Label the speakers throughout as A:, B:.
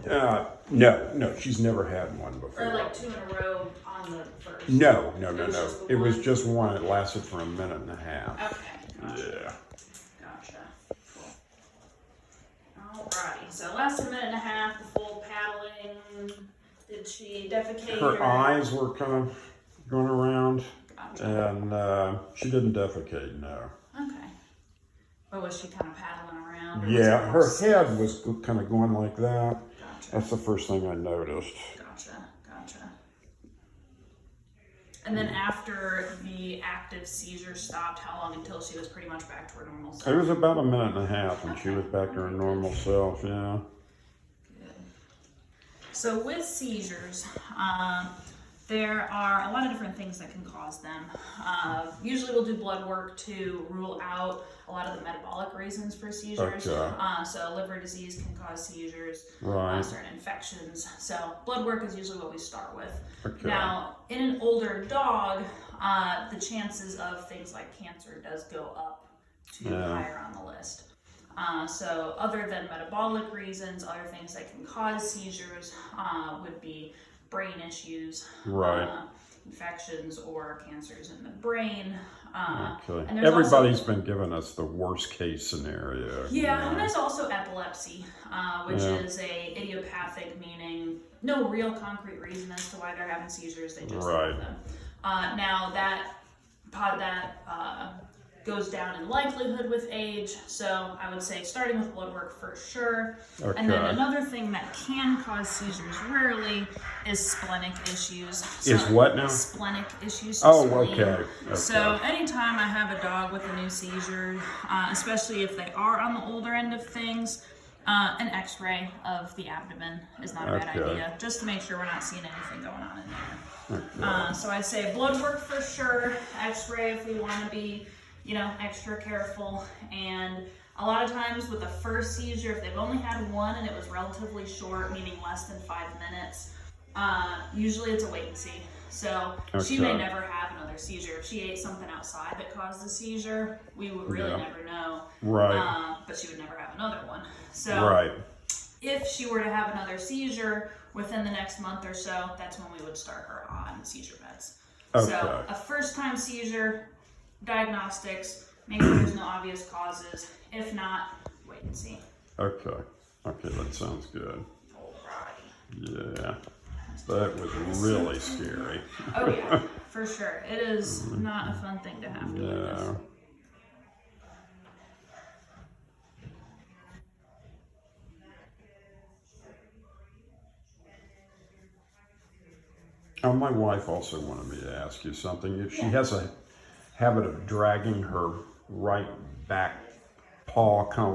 A: No, she's never had one before.
B: Or like 2 in a row on the first?
A: No.
B: It was
A: It was just one. It lasted for a minute and a half.
B: Okay, gotcha.
A: Yeah.
B: Gotcha. Cool. Alrighty, so last a minute and a half, the full paddling. Did she defecate?
A: Her eyes were kind of going around,
B: Gotcha.
A: and she didn't defecate, no.
B: Okay. But was she kind of paddling around?
A: Yeah, her head was kind of going like that.
B: Gotcha.
A: That's the first thing I noticed.
B: Gotcha. And then after the active seizure stopped, how long until she was pretty much back to her normal self?
A: It was about a minute and a half, and she was back to her normal self, yeah.
B: Good. So with seizures, there are a lot of different things that can cause them. Usually we'll do blood work to rule out a lot of the metabolic reasons for seizures.
A: Okay.
B: So liver disease can cause seizures,
A: Right.
B: certain infections. So blood work is usually what we start with.
A: Okay.
B: Now, in an older dog, the chances of things like cancer does go up to higher on the list. So other than metabolic reasons, other things that can cause seizures would be brain issues,
A: Right.
B: infections or cancers in the brain.
A: Okay.
B: And there's
A: Everybody's been giving us the worst case scenario.
B: Yeah, and there's also epilepsy, which
A: Yeah.
B: is a idiopathic, meaning no real concrete reason as to why they're having seizures. They just
A: Right.
B: have them. Now that goes down in likelihood with age, so I would say starting with blood work for sure.
A: Okay.
B: And then another thing that can cause seizures rarely is splenic issues. So,
A: Is what now?
B: Splenic issues.
A: Oh,
B: spleen.
A: okay.
B: So anytime I have a dog with a new seizure, especially if they are on the older end of things, an x-ray of the abdomen is not a bad
A: Okay.
B: idea, just to make sure we're not seeing anything going on in there.
A: Okay.
B: So I'd say blood work for sure, x-ray if we want to be, extra careful. And a lot of times with the first seizure, if they've only had one and it was relatively short, meaning less than 5 minutes, usually it's a wait and see. So she may
A: Okay.
B: never have another seizure. If she ate something outside that caused the seizure, we would really
A: Yeah.
B: never know.
A: Right.
B: But she would never have another one. So
A: Right.
B: if she were to have another seizure within the next month or so, that's when we would start her on seizure meds. So
A: Okay.
B: a first time seizure, diagnostics, make sure there's no obvious causes. If not, wait and see.
A: Okay. Okay, that sounds good.
B: Alrighty.
A: Yeah. That was really scary.
B: Oh yeah, for sure. It is not a fun thing to have to witness.
A: Yeah. My wife also wanted me to ask you something. If she has a habit of dragging her right back paw, kind of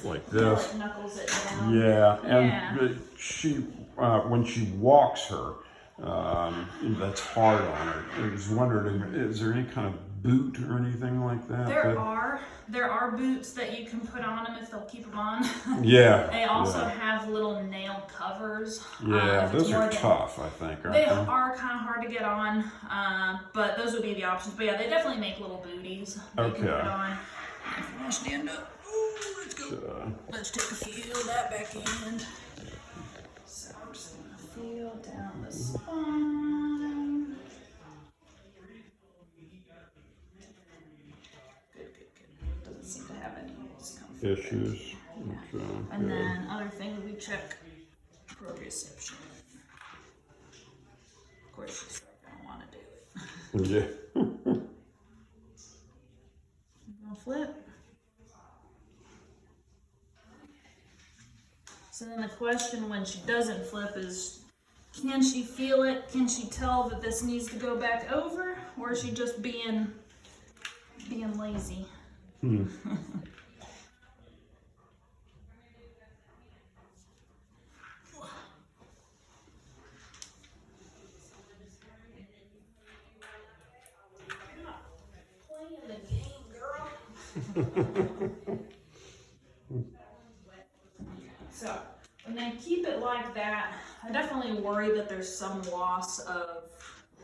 A: like this.
B: Like knuckles it down.
A: Yeah, and
B: Yeah.
A: she, when she walks her, that's hard on her. I was wondering, is there any kind of boot or anything like that?
B: There are boots that you can put on them if they'll keep them on.
A: Yeah.
B: They also
A: yeah.
B: have little nail covers.
A: Yeah,
B: if it's
A: those
B: more
A: are
B: than-
A: tough, I think, aren't
B: They
A: they?
B: are kind of hard to get on, but those would be the options. But yeah, they definitely make little booties that you can
A: Okay.
B: put on. If you want to stand up, ooh, let's go. Let's take a feel of that back end. So I'm just gonna feel down the spine. Good. Doesn't seem to have any discomfort.
A: Issues. Okay.
B: And then other thing we check proprioception. Of course, she's not gonna want to do it.
A: Yeah.
B: Gonna flip. So then the question when she doesn't flip is, can she feel it? Can she tell that this needs to go back over, or is she just being lazy? Playing the game, girl. So when they keep it like that, I definitely worry that there's some loss of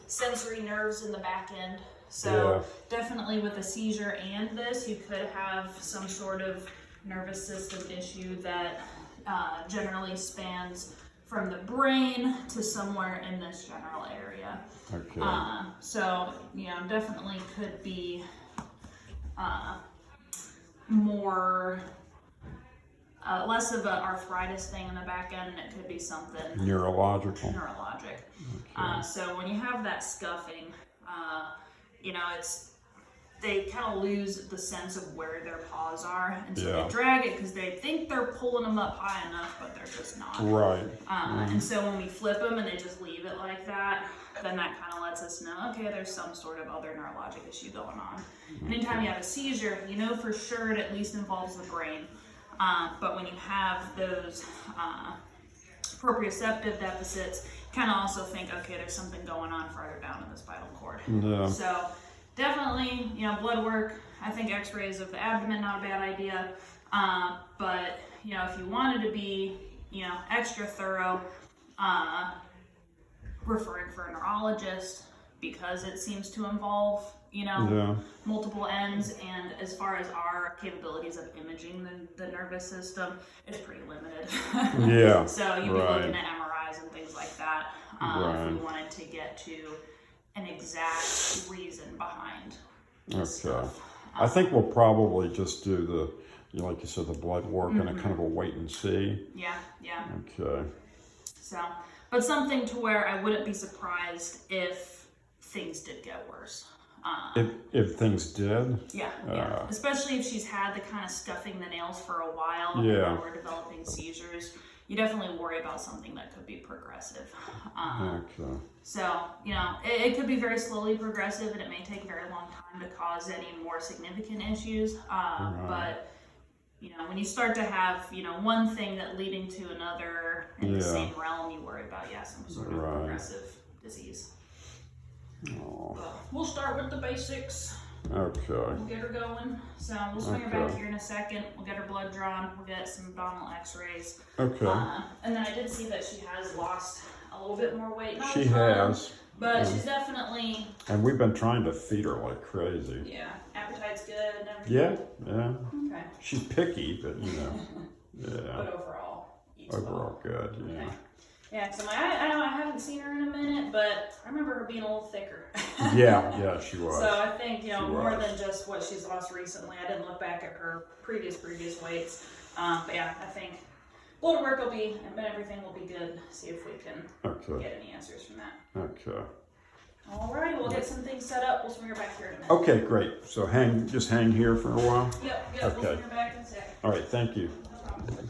B: sensory nerves in the back end. So definitely with a seizure and this, you could have some sort of nervous system issue that generally spans from the brain to somewhere in this general area.
A: Okay.
B: So, definitely could be more, less of an arthritis thing in the back end, and it could be something
A: Neurological.
B: neurologic.
A: Okay.
B: So when you have that scuffing, they kind of lose the sense of where their paws are, and so
A: Yeah.
B: they drag it because they think they're pulling them up high enough, but they're just not.
A: Right.
B: And so when we flip them and they just leave it like that, then that kind of lets us know, okay, there's some sort of other neurologic issue going on. Anytime you have a seizure, you know for sure it at least involves the brain. But when you have those proprioceptive deficits, kind of also think, okay, there's something going on further down in the spinal cord.
A: Yeah.
B: So definitely, blood work. I think x-rays of the abdomen, not a bad idea. But, if you wanted to be, extra thorough, referring for a neurologist, because it seems to involve,
A: Yeah.
B: multiple ends, and as far as our capabilities of imaging the nervous system, it's pretty limited.
A: Yeah.
B: So you'd be
A: Right.
B: looking at MRIs and things like that, if
A: Right.
B: we wanted to get to an exact reason behind this
A: Okay.
B: stuff.
A: I think we'll probably just do the, like you said, the blood work and a kind of a wait and see.
B: Yeah.
A: Okay.
B: So, but something to where I wouldn't be surprised if things did get worse.
A: If things did.
B: Yeah. Especially if she's had the kind of scuffing the nails for a while,
A: Yeah.
B: and we're developing seizures. You definitely worry about something that could be progressive.
A: Okay.
B: So, it could be very slowly progressive, and it may take a very long time to cause any more significant issues. But, when you start to have, one thing that leading to another in the
A: Yeah.
B: same realm, you worry about, some sort of
A: Right.
B: progressive disease.
A: Oh,
B: We'll start with the basics.
A: okay.
B: We'll get her going. So we'll swing her back
A: Okay.
B: here in a second. We'll get her blood drawn. We'll get some abdominal x-rays.
A: Okay.
B: And then I did see that she has lost a little bit more weight. Not
A: She
B: a ton,
A: has.
B: But she's definitely,
A: And we've been trying to feed her like crazy.
B: appetite's good and everything.
A: Yeah.
B: Okay.
A: She's picky, but yeah.
B: But overall, eats well.
A: Overall good, yeah.
B: Okay. Yeah, so I know I haven't seen her in a minute, but I remember her being a little thicker.
A: Yeah, she was.
B: So I think, more
A: was.
B: than just what she's lost recently. I didn't look back at her previous weights. But yeah, I think blood work will be, and everything will be good. See if we can
A: Okay.
B: get any answers from that.
A: Okay.
B: All right, we'll get some things set up. We'll swing her back here in a minute.
A: Okay, great. So just hang here for a while.
B: Yep,
A: Okay.
B: we'll swing her back in a second.
A: All right, thank you.
B: No problem.